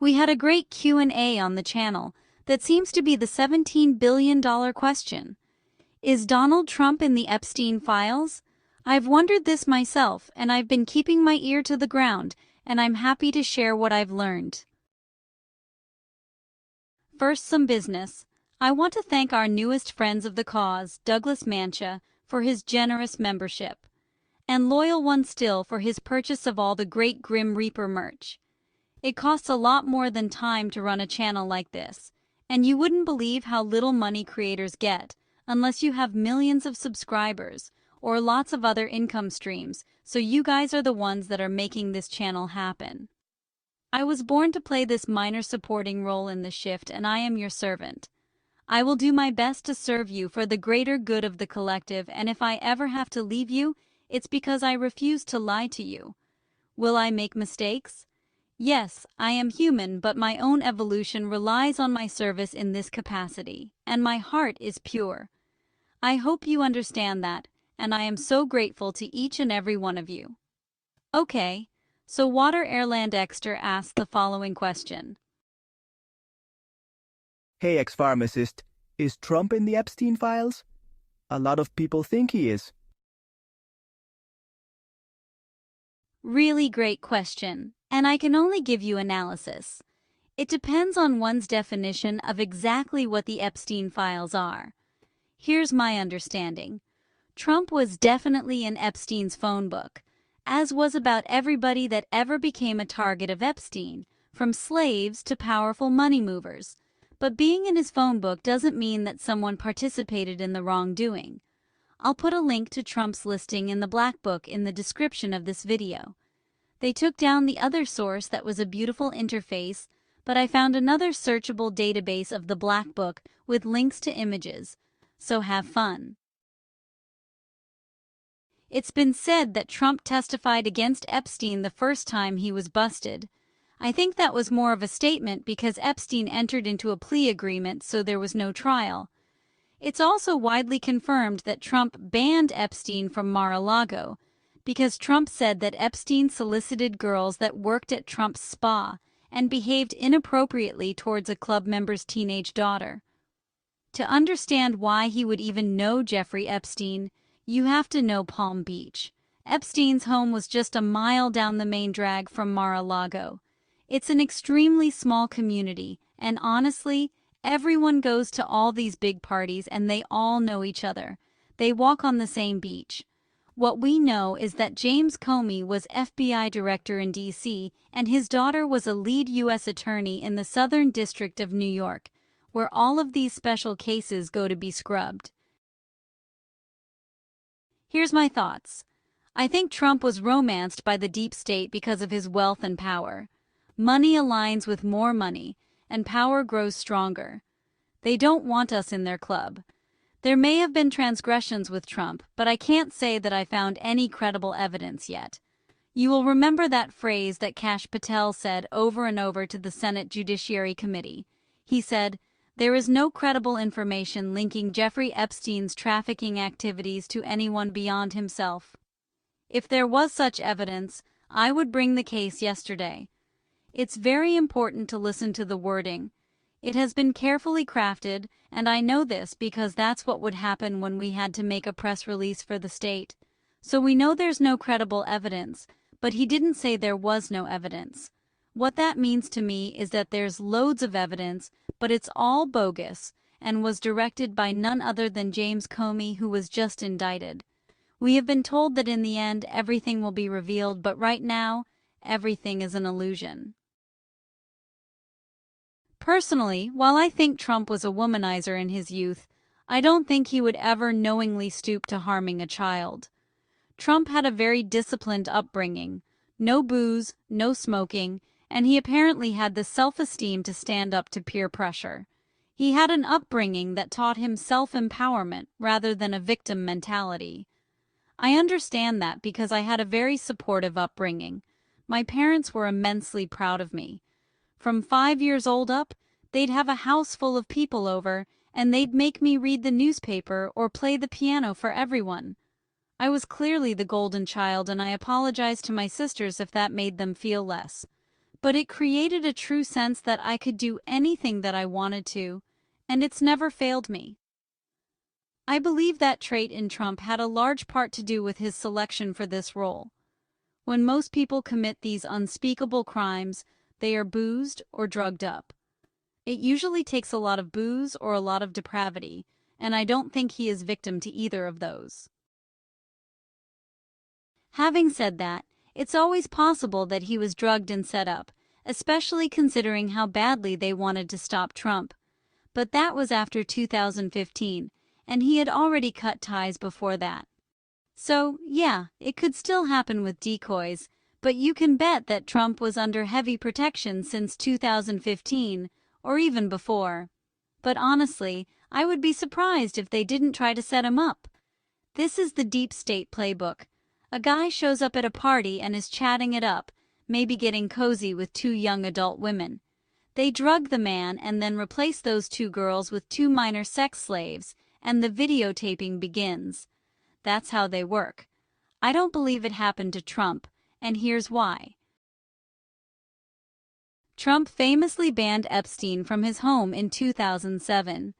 We had a great Q&A on the channel that seems to be the $17 billion question. Is Donald Trump in the Epstein files? I've wondered this myself, and I've been keeping my ear to the ground, and I'm happy to share what I've learned. First, some business. I want to thank our newest friends of the cause, Douglas Mancha, for his generous membership, and Loyal One Still for his purchase of all the great Grim Reaper merch. It costs a lot more than time to run a channel like this, and you wouldn't believe how little money creators get unless you have millions of subscribers or lots of other income streams, so you guys are the ones that are making this channel happen. I was born to play this minor supporting role in the shift, and I am your servant. I will do my best to serve you for the greater good of the collective, and if I ever have to leave you, it's because I refuse to lie to you. Will I make mistakes? Yes, I am human, but my own evolution relies on my service in this capacity, and my heart is pure. I hope you understand that, and I am so grateful to each and every one of you. Okay, so Water Airland Exter asked the following question. Hey, ex-pharmacist, is Trump in the Epstein files? A lot of people think he is. Really great question, and I can only give you analysis. It depends on one's definition of exactly what the Epstein files are. Here's my understanding. Trump was definitely in Epstein's phone book, as was about everybody that ever became a target of Epstein, from slaves to powerful money movers. But being in his phone book doesn't mean that someone participated in the wrongdoing. I'll put a link to Trump's listing in the Black Book in the description of this video. They took down the other source that was a beautiful interface, but I found another searchable database of the Black Book with links to images, so have fun. It's been said that Trump testified against Epstein the first time he was busted. I think that was more of a statement because Epstein entered into a plea agreement, so there was no trial. It's also widely confirmed that Trump banned Epstein from Mar-a-Lago because Trump said that Epstein solicited girls that worked at Trump's spa and behaved inappropriately towards a club member's teenage daughter. To understand why he would even know Jeffrey Epstein, you have to know Palm Beach. Epstein's home was just a mile down the main drag from Mar-a-Lago. It's an extremely small community, and honestly, everyone goes to all these big parties and they all know each other. They walk on the same beach. What we know is that James Comey was FBI director in D.C. and his daughter was a lead U.S. attorney in the Southern District of New York, where all of these special cases go to be scrubbed. Here's my thoughts. I think Trump was romanced by the deep state because of his wealth and power. Money aligns with more money, and power grows stronger. They don't want us in their club. There may have been transgressions with Trump, but I can't say that I found any credible evidence yet. You will remember that phrase that Kash Patel said over and over to the Senate Judiciary Committee. He said, "There is no credible information linking Jeffrey Epstein's trafficking activities to anyone beyond himself." If there was such evidence, I would bring the case yesterday. It's very important to listen to the wording. It has been carefully crafted, and I know this because that's what would happen when we had to make a press release for the state. So we know there's no credible evidence, but he didn't say there was no evidence. What that means to me is that there's loads of evidence, but it's all bogus, and was directed by none other than James Comey, who was just indicted. We have been told that in the end everything will be revealed, but right now, everything is an illusion. Personally, while I think Trump was a womanizer in his youth, I don't think he would ever knowingly stoop to harming a child. Trump had a very disciplined upbringing, no booze, no smoking, and he apparently had the self-esteem to stand up to peer pressure. He had an upbringing that taught him self-empowerment rather than a victim mentality. I understand that because I had a very supportive upbringing. My parents were immensely proud of me. From 5 years old up, they'd have a house full of people over, and they'd make me read the newspaper or play the piano for everyone. I was clearly the golden child, and I apologize to my sisters if that made them feel less. but it created a true sense that I could do anything that I wanted to, and it's never failed me. I believe that trait in Trump had a large part to do with his selection for this role. When most people commit these unspeakable crimes, they are boozed or drugged up. It usually takes a lot of booze or a lot of depravity, and I don't think he is victim to either of those. Having said that, it's always possible that he was drugged and set up, especially considering how badly they wanted to stop Trump. But that was after 2015, and he had already cut ties before that. So, yeah, it could still happen with decoys, but you can bet that Trump was under heavy protection since 2015, or even before. But honestly, I would be surprised if they didn't try to set him up. This is the deep state playbook. A guy shows up at a party and is chatting it up, maybe getting cozy with two young adult women. They drug the man and then replace those two girls with two minor sex slaves, and the videotaping begins. That's how they work. I don't believe it happened to Trump, and here's why. Trump famously banned Epstein from his home in 2007.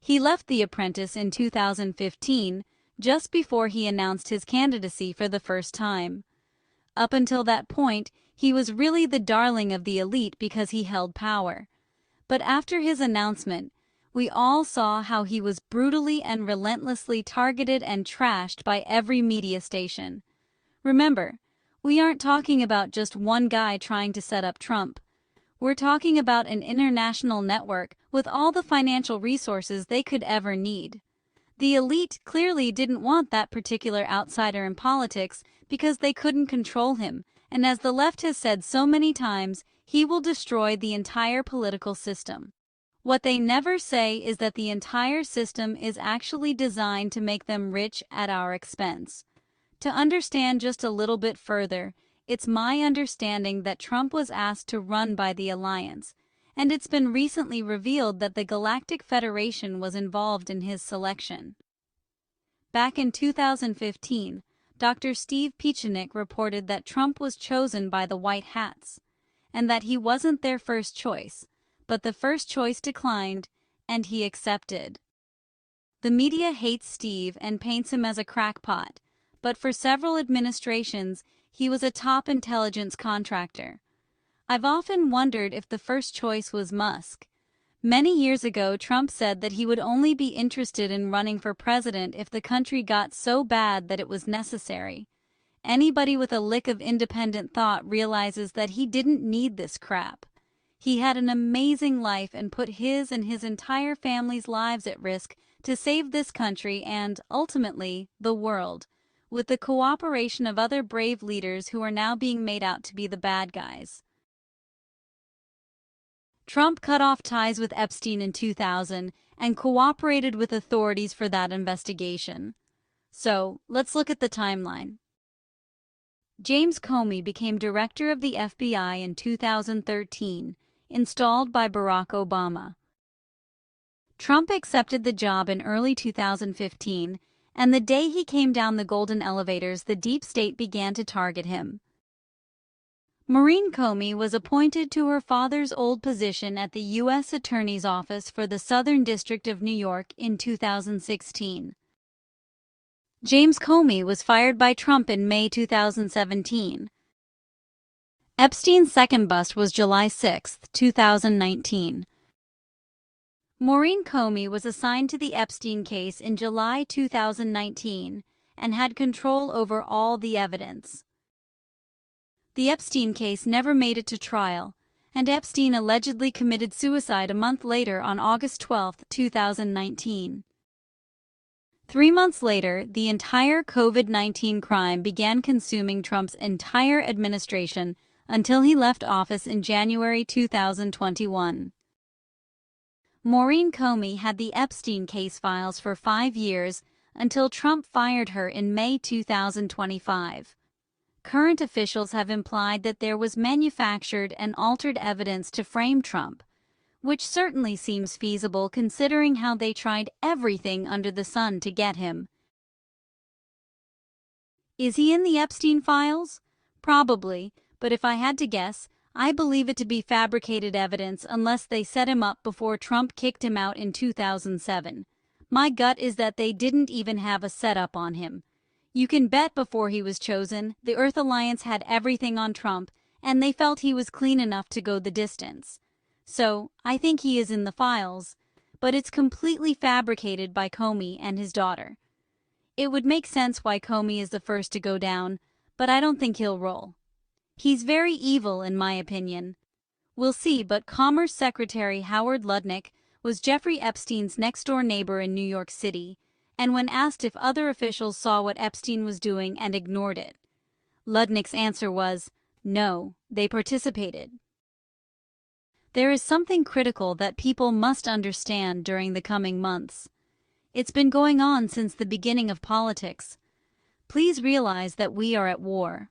He left The Apprentice in 2015, just before he announced his candidacy for the first time. Up until that point, he was really the darling of the elite because he held power. But after his announcement, we all saw how he was brutally and relentlessly targeted and trashed by every media station. Remember, we aren't talking about just one guy trying to set up Trump. We're talking about an international network with all the financial resources they could ever need. The elite clearly didn't want that particular outsider in politics because they couldn't control him, and as the left has said so many times, he will destroy the entire political system. What they never say is that the entire system is actually designed to make them rich at our expense. To understand just a little bit further, it's my understanding that Trump was asked to run by the alliance, and it's been recently revealed that the Galactic Federation was involved in his selection. Back in 2015, Dr. Steve Pieczenik reported that Trump was chosen by the White Hats, and that he wasn't their first choice, but the first choice declined, and he accepted. The media hates Steve and paints him as a crackpot, but for several administrations, he was a top intelligence contractor. I've often wondered if the first choice was Musk. Many years ago, Trump said that he would only be interested in running for president if the country got so bad that it was necessary. Anybody with a lick of independent thought realizes that he didn't need this crap. He had an amazing life and put his and his entire family's lives at risk to save this country and, ultimately, the world, with the cooperation of other brave leaders who are now being made out to be the bad guys. Trump cut off ties with Epstein in 2000 and cooperated with authorities for that investigation. So, let's look at the timeline. James Comey became director of the FBI in 2013, installed by Barack Obama. Trump accepted the job in early 2015, and the day he came down the golden elevators, the deep state began to target him. Maureen Comey was appointed to her father's old position at the U.S. Attorney's Office for the Southern District of New York in 2016. James Comey was fired by Trump in May 2017. Epstein's second bust was July 6, 2019. Maureen Comey was assigned to the Epstein case in July 2019 and had control over all the evidence. The Epstein case never made it to trial, and Epstein allegedly committed suicide a month later on August 12, 2019. 3 months later, the entire COVID-19 crime began consuming Trump's entire administration until he left office in January 2021. Maureen Comey had the Epstein case files for 5 years until Trump fired her in May 2025. Current officials have implied that there was manufactured and altered evidence to frame Trump, which certainly seems feasible considering how they tried everything under the sun to get him. Is he in the Epstein files? Probably, but if I had to guess, I believe it to be fabricated evidence unless they set him up before Trump kicked him out in 2007. My gut is that they didn't even have a setup on him. You can bet before he was chosen, the Earth Alliance had everything on Trump, and they felt he was clean enough to go the distance. So, I think he is in the files, but it's completely fabricated by Comey and his daughter. It would make sense why Comey is the first to go down, but I don't think he'll roll. He's very evil in my opinion. We'll see, but Commerce Secretary Howard Lutnick was Jeffrey Epstein's next-door neighbor in New York City, and when asked if other officials saw what Epstein was doing and ignored it, Lutnick's answer was, no, they participated. There is something critical that people must understand during the coming months. It's been going on since the beginning of politics. Please realize that we are at war.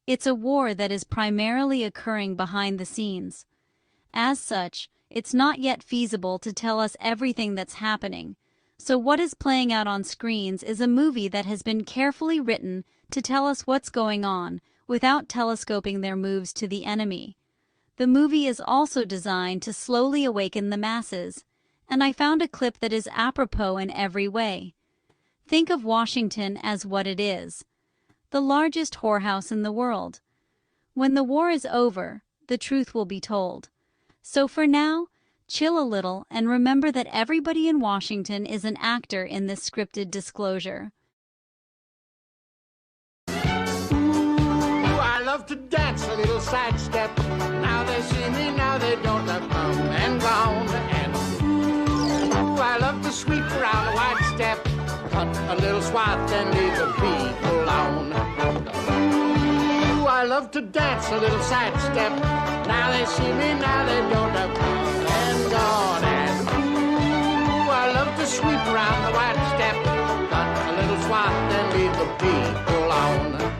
It's a war that is primarily occurring behind the scenes. As such, it's not yet feasible to tell us everything that's happening, so what is playing out on screens is a movie that has been carefully written to tell us what's going on without telescoping their moves to the enemy. The movie is also designed to slowly awaken the masses, and I found a clip that is apropos in every way. Think of Washington as what it is, the largest whorehouse in the world. When the war is over, the truth will be told. So for now, chill a little and remember that everybody in Washington is an actor in this scripted disclosure. Ooh, I love to dance a little sidestep. Now they see me, now they don't. I've come and gone. And ooh, I love to sweep around the white step. Cut a little swath and leave the people alone. Ooh, I love to dance a little sidestep. Now they see me, now they don't. I've come and gone. And ooh, I love to sweep around the white step. Cut a little swath and leave the people alone.